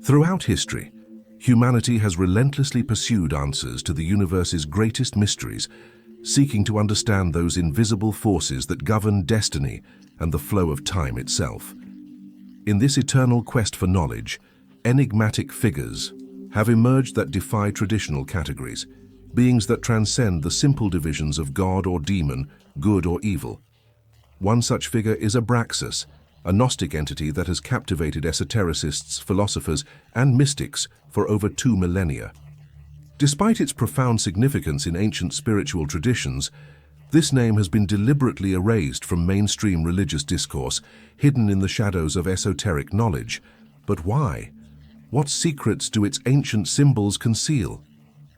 Throughout history, humanity has relentlessly pursued answers to the universe's greatest mysteries, seeking to understand those invisible forces that govern destiny and the flow of time itself. In this eternal quest for knowledge, enigmatic figures have emerged that defy traditional categories, beings that transcend the simple divisions of God or demon, good or evil. One such figure is Abraxas, a Gnostic entity that has captivated esotericists, philosophers, and mystics for over 2 millennia. Despite its profound significance in ancient spiritual traditions, this name has been deliberately erased from mainstream religious discourse, hidden in the shadows of esoteric knowledge. But why? What secrets do its ancient symbols conceal?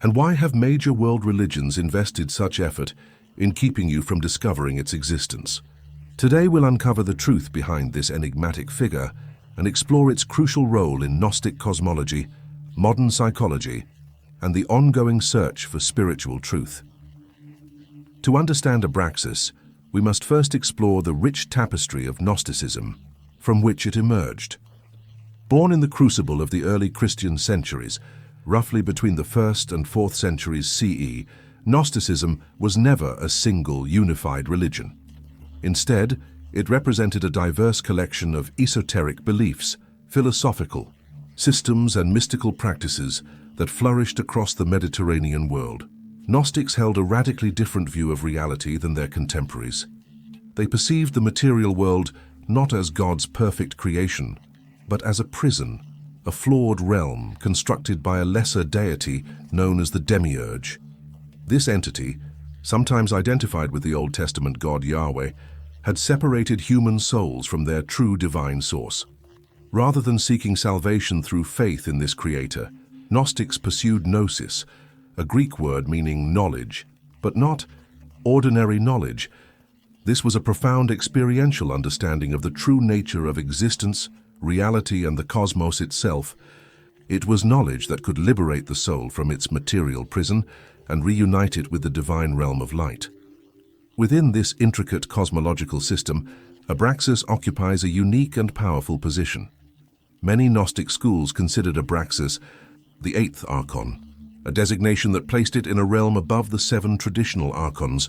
And why have major world religions invested such effort in keeping you from discovering its existence? Today we'll uncover the truth behind this enigmatic figure and explore its crucial role in Gnostic cosmology, modern psychology, and the ongoing search for spiritual truth. To understand Abraxas, we must first explore the rich tapestry of Gnosticism, from which it emerged. Born in the crucible of the early Christian centuries, roughly between the 1st and 4th centuries CE, Gnosticism was never a single, unified religion. Instead, it represented a diverse collection of esoteric beliefs, philosophical systems, and mystical practices that flourished across the Mediterranean world. Gnostics held a radically different view of reality than their contemporaries. They perceived the material world not as God's perfect creation, but as a prison, a flawed realm constructed by a lesser deity known as the demiurge. This entity, sometimes identified with the Old Testament god Yahweh, had separated human souls from their true divine source. Rather than seeking salvation through faith in this creator, Gnostics pursued gnosis, a Greek word meaning knowledge, but not ordinary knowledge. This was a profound experiential understanding of the true nature of existence, reality, and the cosmos itself. It was knowledge that could liberate the soul from its material prison and reunite it with the divine realm of light. Within this intricate cosmological system, Abraxas occupies a unique and powerful position. Many Gnostic schools considered Abraxas the 8th archon, a designation that placed it in a realm above the 7 traditional archons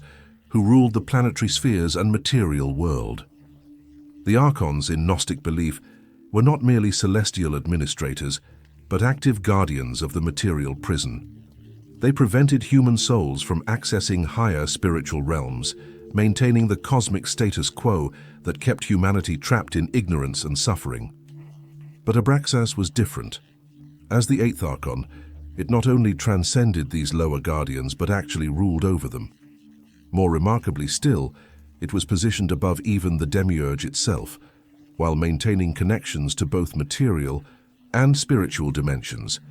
who ruled the planetary spheres and material world. The archons, in Gnostic belief, were not merely celestial administrators, but active guardians of the material prison. They prevented human souls from accessing higher spiritual realms, maintaining the cosmic status quo that kept humanity trapped in ignorance and suffering. But Abraxas was different. As the 8th archon, it not only transcended these lower guardians but actually ruled over them. More remarkably still, it was positioned above even the demiurge itself, while maintaining connections to both material and spiritual dimensions.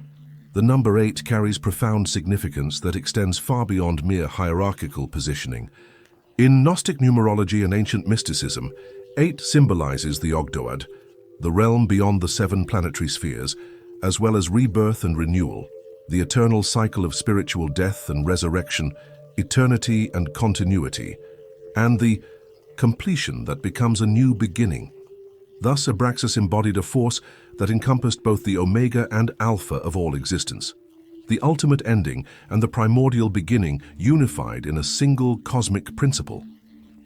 The number 8 carries profound significance that extends far beyond mere hierarchical positioning. In Gnostic numerology and ancient mysticism, 8 symbolizes the Ogdoad, the realm beyond the 7 planetary spheres, as well as rebirth and renewal, the eternal cycle of spiritual death and resurrection, eternity and continuity, and the completion that becomes a new beginning. Thus, Abraxas embodied a force that encompassed both the omega and alpha of all existence, the ultimate ending and the primordial beginning unified in a single cosmic principle.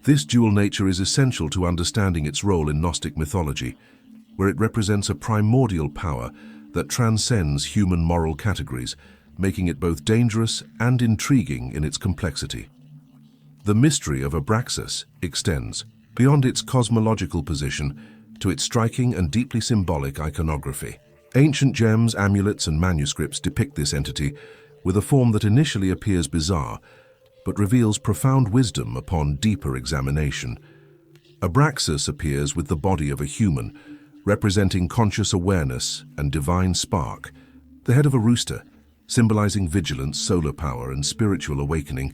This dual nature is essential to understanding its role in Gnostic mythology, where it represents a primordial power that transcends human moral categories, making it both dangerous and intriguing in its complexity. The mystery of Abraxas extends beyond its cosmological position to its striking and deeply symbolic iconography. Ancient gems, amulets, and manuscripts depict this entity with a form that initially appears bizarre, but reveals profound wisdom upon deeper examination. Abraxas appears with the body of a human, representing conscious awareness and divine spark, the head of a rooster, symbolizing vigilance, solar power, and spiritual awakening,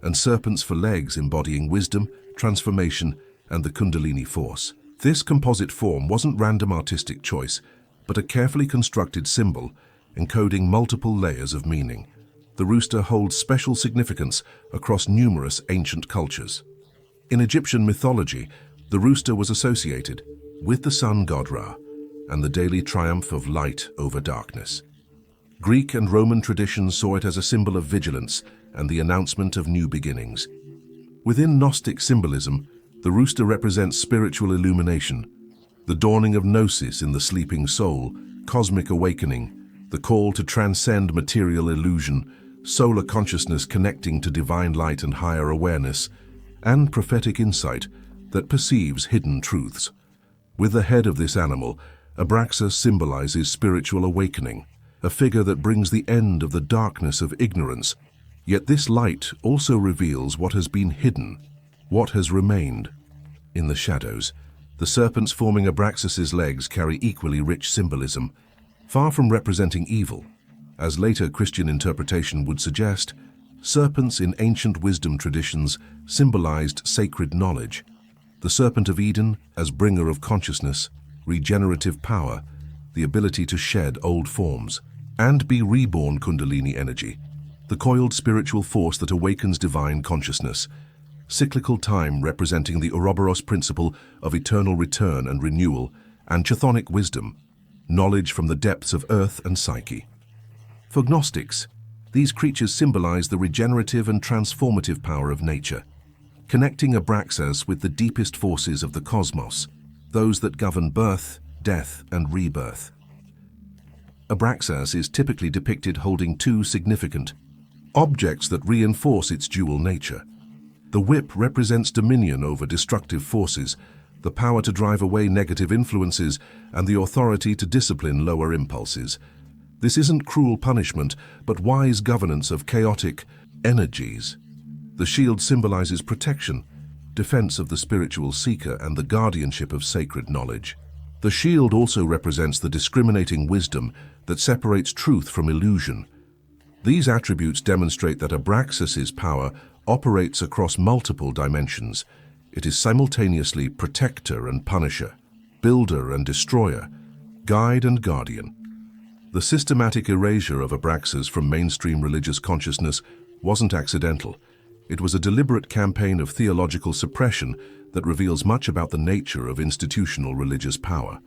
and serpents for legs embodying wisdom, transformation, and the Kundalini force. This composite form wasn't random artistic choice, but a carefully constructed symbol encoding multiple layers of meaning. The rooster holds special significance across numerous ancient cultures. In Egyptian mythology, the rooster was associated with the sun god Ra, and the daily triumph of light over darkness. Greek and Roman traditions saw it as a symbol of vigilance and the announcement of new beginnings. Within Gnostic symbolism, the rooster represents spiritual illumination, the dawning of gnosis in the sleeping soul, cosmic awakening, the call to transcend material illusion, solar consciousness connecting to divine light and higher awareness, and prophetic insight that perceives hidden truths. With the head of this animal, Abraxas symbolizes spiritual awakening, a figure that brings the end of the darkness of ignorance. Yet this light also reveals what has been hidden, what has remained. In the shadows, the serpents forming Abraxas's legs carry equally rich symbolism. Far from representing evil, as later Christian interpretation would suggest, serpents in ancient wisdom traditions symbolized sacred knowledge. The serpent of Eden as bringer of consciousness, regenerative power, the ability to shed old forms, and be reborn Kundalini energy, the coiled spiritual force that awakens divine consciousness. Cyclical time representing the Ouroboros principle of eternal return and renewal, and chthonic wisdom, knowledge from the depths of earth and psyche. For Gnostics, these creatures symbolize the regenerative and transformative power of nature, connecting Abraxas with the deepest forces of the cosmos, those that govern birth, death, and rebirth. Abraxas is typically depicted holding two significant objects that reinforce its dual nature. The whip represents dominion over destructive forces, the power to drive away negative influences, and the authority to discipline lower impulses. This isn't cruel punishment, but wise governance of chaotic energies. The shield symbolizes protection, defense of the spiritual seeker, and the guardianship of sacred knowledge. The shield also represents the discriminating wisdom that separates truth from illusion. These attributes demonstrate that Abraxas's power operates across multiple dimensions. It is simultaneously protector and punisher, builder and destroyer, guide and guardian. The systematic erasure of Abraxas from mainstream religious consciousness wasn't accidental. It was a deliberate campaign of theological suppression that reveals much about the nature of institutional religious power.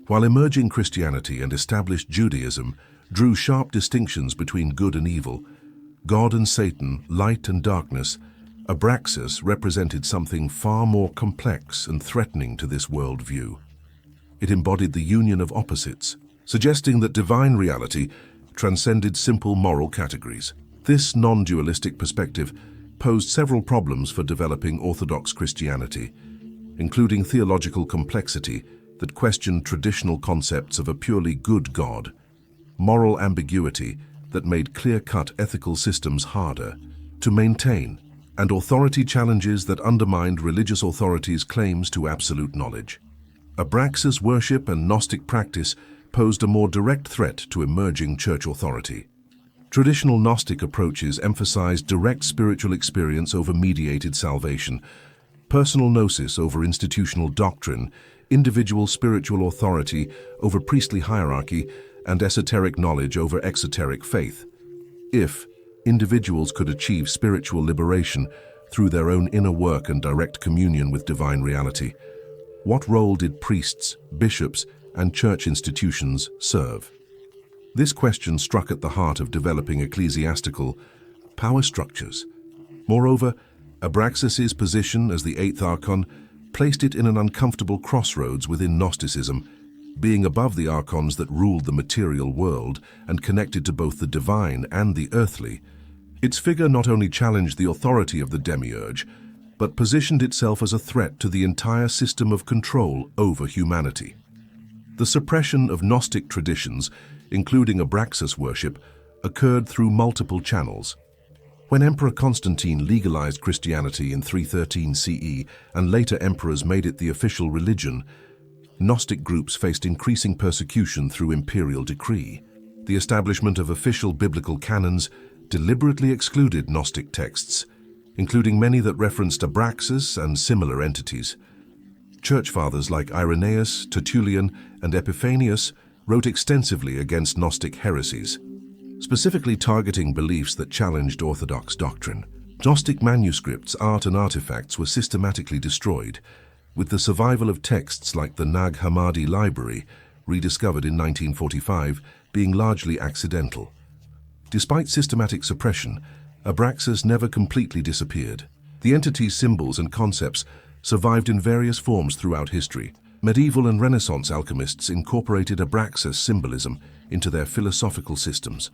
While emerging Christianity and established Judaism drew sharp distinctions between good and evil, God and Satan, light and darkness, Abraxas represented something far more complex and threatening to this worldview. It embodied the union of opposites, suggesting that divine reality transcended simple moral categories. This non-dualistic perspective posed several problems for developing Orthodox Christianity, including theological complexity that questioned traditional concepts of a purely good God, moral ambiguity that made clear-cut ethical systems harder to maintain, and authority challenges that undermined religious authorities' claims to absolute knowledge. Abraxas worship and Gnostic practice posed a more direct threat to emerging church authority. Traditional Gnostic approaches emphasized direct spiritual experience over mediated salvation, personal gnosis over institutional doctrine, individual spiritual authority over priestly hierarchy, and esoteric knowledge over exoteric faith. If individuals could achieve spiritual liberation through their own inner work and direct communion with divine reality, what role did priests, bishops, and church institutions serve? This question struck at the heart of developing ecclesiastical power structures. Moreover, Abraxas's position as the eighth archon placed it in an uncomfortable crossroads within Gnosticism, being above the archons that ruled the material world and connected to both the divine and the earthly. Its figure not only challenged the authority of the demiurge, but positioned itself as a threat to the entire system of control over humanity. The suppression of Gnostic traditions, including Abraxas worship, occurred through multiple channels. When Emperor Constantine legalized Christianity in 313 CE and later emperors made it the official religion, Gnostic groups faced increasing persecution through imperial decree. The establishment of official biblical canons deliberately excluded Gnostic texts, including many that referenced Abraxas and similar entities. Church fathers like Irenaeus, Tertullian, and Epiphanius wrote extensively against Gnostic heresies, specifically targeting beliefs that challenged orthodox doctrine. Gnostic manuscripts, art, and artifacts were systematically destroyed, with the survival of texts like the Nag Hammadi library rediscovered in 1945, being largely accidental. Despite systematic suppression, Abraxas never completely disappeared. The entity's symbols and concepts survived in various forms throughout history. Medieval and Renaissance alchemists incorporated Abraxas symbolism into their philosophical systems.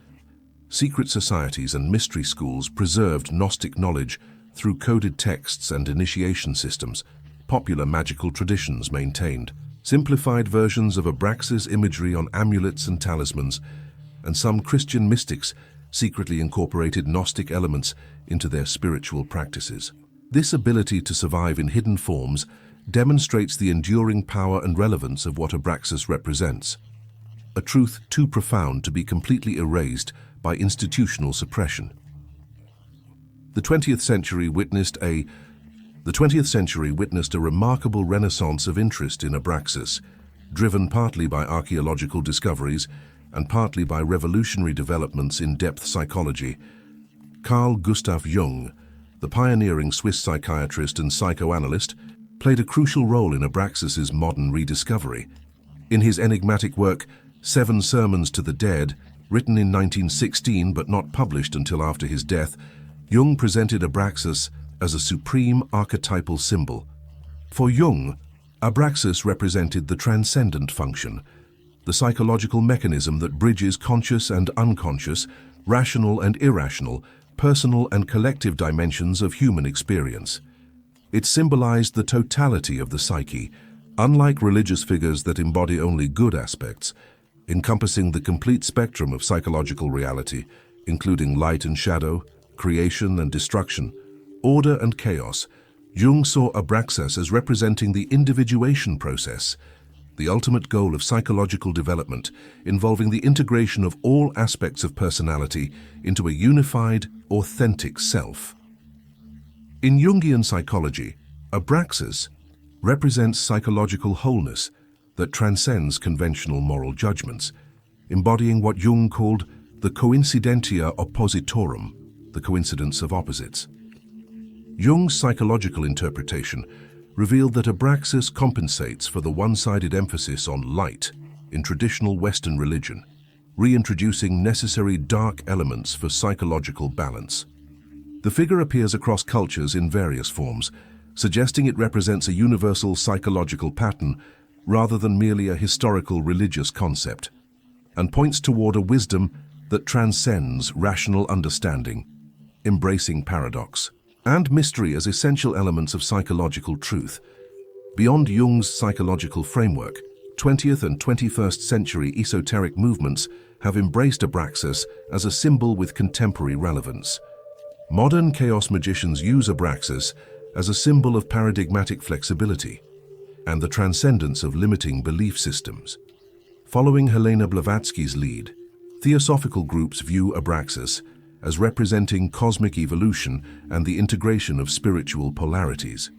Secret societies and mystery schools preserved Gnostic knowledge through coded texts and initiation systems. Popular magical traditions maintained simplified versions of Abraxas imagery on amulets and talismans, and some Christian mystics secretly incorporated Gnostic elements into their spiritual practices. This ability to survive in hidden forms demonstrates the enduring power and relevance of what Abraxas represents, a truth too profound to be completely erased by institutional suppression. The 20th century witnessed a remarkable renaissance of interest in Abraxas, driven partly by archaeological discoveries and partly by revolutionary developments in depth psychology. Carl Gustav Jung, the pioneering Swiss psychiatrist and psychoanalyst, played a crucial role in Abraxas's modern rediscovery. In his enigmatic work, 7 Sermons to the Dead, written in 1916 but not published until after his death, Jung presented Abraxas as a supreme archetypal symbol. For Jung, Abraxas represented the transcendent function, the psychological mechanism that bridges conscious and unconscious, rational and irrational, personal and collective dimensions of human experience. It symbolized the totality of the psyche, unlike religious figures that embody only good aspects, encompassing the complete spectrum of psychological reality, including light and shadow, creation and destruction, order and chaos. Jung saw Abraxas as representing the individuation process, the ultimate goal of psychological development, involving the integration of all aspects of personality into a unified, authentic self. In Jungian psychology, Abraxas represents psychological wholeness that transcends conventional moral judgments, embodying what Jung called the coincidentia oppositorum, the coincidence of opposites. Jung's psychological interpretation revealed that Abraxas compensates for the one-sided emphasis on light in traditional Western religion, reintroducing necessary dark elements for psychological balance. The figure appears across cultures in various forms, suggesting it represents a universal psychological pattern rather than merely a historical religious concept, and points toward a wisdom that transcends rational understanding, embracing paradox and mystery as essential elements of psychological truth. Beyond Jung's psychological framework, 20th and 21st century esoteric movements have embraced Abraxas as a symbol with contemporary relevance. Modern chaos magicians use Abraxas as a symbol of paradigmatic flexibility and the transcendence of limiting belief systems. Following Helena Blavatsky's lead, theosophical groups view Abraxas as representing cosmic evolution and the integration of spiritual polarities.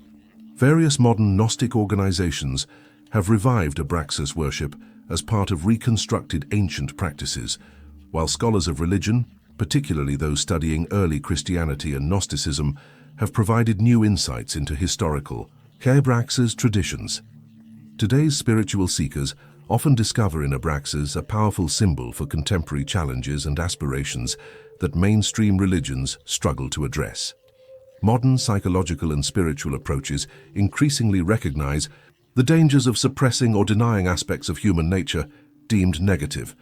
Various modern Gnostic organizations have revived Abraxas worship as part of reconstructed ancient practices, while scholars of religion, particularly those studying early Christianity and Gnosticism, have provided new insights into historical Abraxas traditions. Today's spiritual seekers often discover in Abraxas a powerful symbol for contemporary challenges and aspirations that mainstream religions struggle to address. Modern psychological and spiritual approaches increasingly recognize the dangers of suppressing or denying aspects of human nature deemed negative.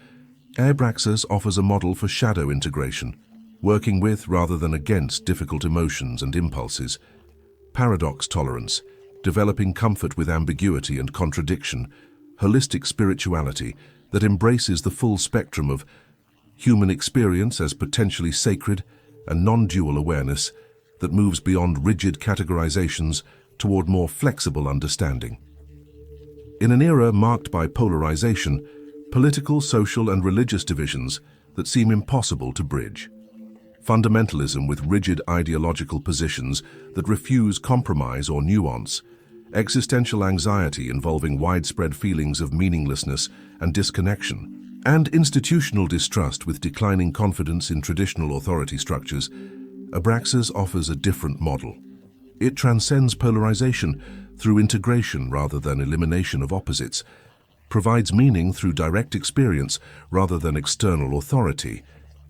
Abraxas offers a model for shadow integration, working with rather than against difficult emotions and impulses. Paradox tolerance, developing comfort with ambiguity and contradiction. Holistic spirituality that embraces the full spectrum of human experience as potentially sacred and non-dual awareness that moves beyond rigid categorizations toward more flexible understanding. In an era marked by polarization, political, social, and religious divisions that seem impossible to bridge. Fundamentalism with rigid ideological positions that refuse compromise or nuance. Existential anxiety involving widespread feelings of meaninglessness and disconnection. And institutional distrust with declining confidence in traditional authority structures. Abraxas offers a different model. It transcends polarization through integration rather than elimination of opposites, provides meaning through direct experience rather than external authority,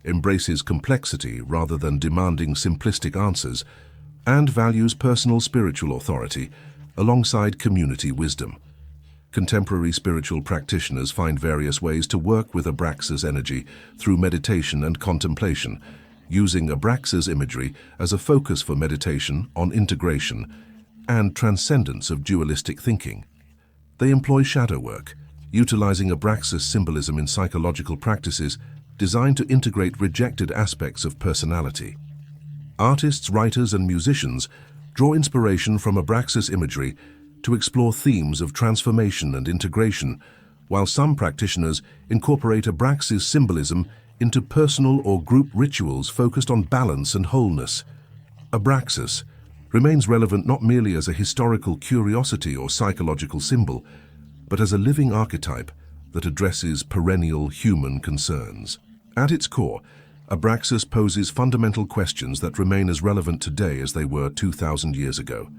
embraces complexity rather than demanding simplistic answers, and values personal spiritual authority alongside community wisdom. Contemporary spiritual practitioners find various ways to work with Abraxas energy through meditation and contemplation, using Abraxas imagery as a focus for meditation on integration and transcendence of dualistic thinking. They employ shadow work, utilizing Abraxas symbolism in psychological practices designed to integrate rejected aspects of personality. Artists, writers, and musicians draw inspiration from Abraxas imagery to explore themes of transformation and integration, while some practitioners incorporate Abraxas symbolism into personal or group rituals focused on balance and wholeness. Abraxas remains relevant not merely as a historical curiosity or psychological symbol, but as a living archetype that addresses perennial human concerns. At its core, Abraxas poses fundamental questions that remain as relevant today as they were 2,000 years ago.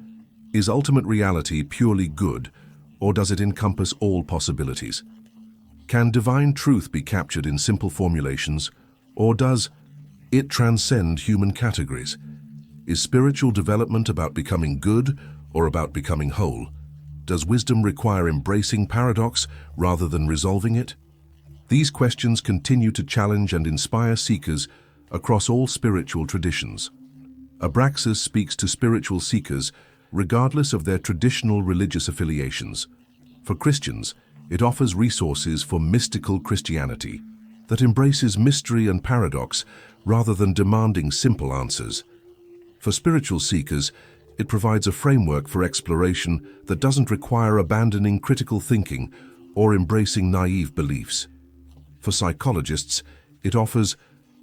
Is ultimate reality purely good, or does it encompass all possibilities? Can divine truth be captured in simple formulations, or does it transcend human categories? Is spiritual development about becoming good or about becoming whole? Does wisdom require embracing paradox rather than resolving it? These questions continue to challenge and inspire seekers across all spiritual traditions. Abraxas speaks to spiritual seekers regardless of their traditional religious affiliations. For Christians, it offers resources for mystical Christianity that embraces mystery and paradox rather than demanding simple answers. For spiritual seekers, it provides a framework for exploration that doesn't require abandoning critical thinking or embracing naive beliefs. For psychologists, it offers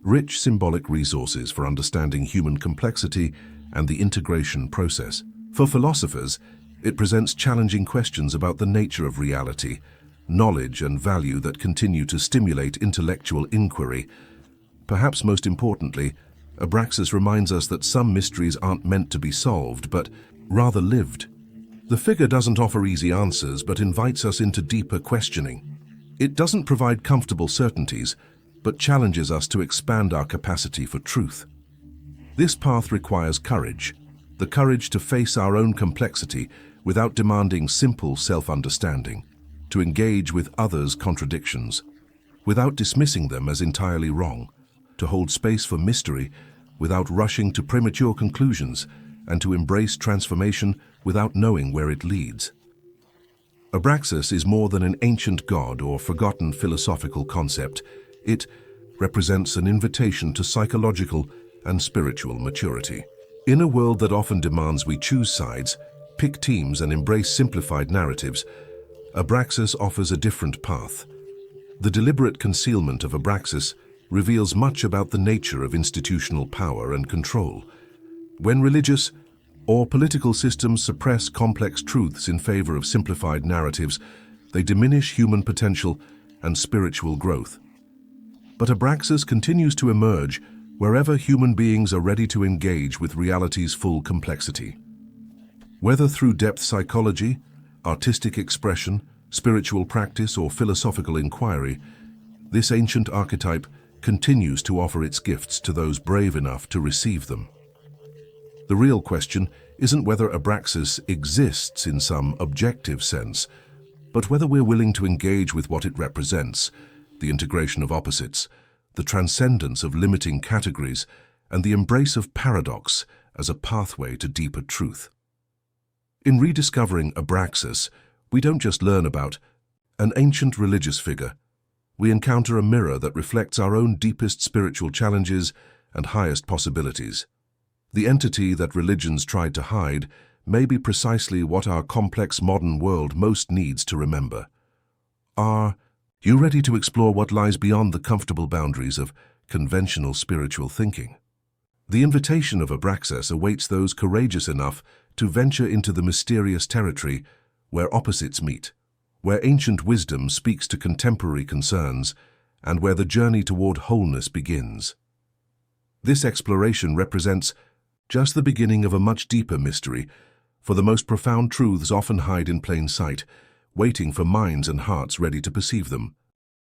rich symbolic resources for understanding human complexity and the integration process. For philosophers, it presents challenging questions about the nature of reality, knowledge, and value that continue to stimulate intellectual inquiry. Perhaps most importantly, Abraxas reminds us that some mysteries aren't meant to be solved, but rather lived. The figure doesn't offer easy answers, but invites us into deeper questioning. It doesn't provide comfortable certainties, but challenges us to expand our capacity for truth. This path requires courage, the courage to face our own complexity without demanding simple self-understanding, to engage with others' contradictions, without dismissing them as entirely wrong, to hold space for mystery without rushing to premature conclusions, and to embrace transformation without knowing where it leads. Abraxas is more than an ancient god or forgotten philosophical concept. It represents an invitation to psychological and spiritual maturity. In a world that often demands we choose sides, pick teams, and embrace simplified narratives, Abraxas offers a different path. The deliberate concealment of Abraxas reveals much about the nature of institutional power and control. When religious or political systems suppress complex truths in favor of simplified narratives, they diminish human potential and spiritual growth. But Abraxas continues to emerge wherever human beings are ready to engage with reality's full complexity. Whether through depth psychology, artistic expression, spiritual practice, or philosophical inquiry, this ancient archetype continues to offer its gifts to those brave enough to receive them. The real question isn't whether Abraxas exists in some objective sense, but whether we're willing to engage with what it represents, the integration of opposites, the transcendence of limiting categories, and the embrace of paradox as a pathway to deeper truth. In rediscovering Abraxas, we don't just learn about an ancient religious figure. We encounter a mirror that reflects our own deepest spiritual challenges and highest possibilities. The entity that religions tried to hide may be precisely what our complex modern world most needs to remember. Are you ready to explore what lies beyond the comfortable boundaries of conventional spiritual thinking? The invitation of Abraxas awaits those courageous enough to venture into the mysterious territory where opposites meet, where ancient wisdom speaks to contemporary concerns, and where the journey toward wholeness begins. This exploration represents just the beginning of a much deeper mystery, for the most profound truths often hide in plain sight, waiting for minds and hearts ready to perceive them.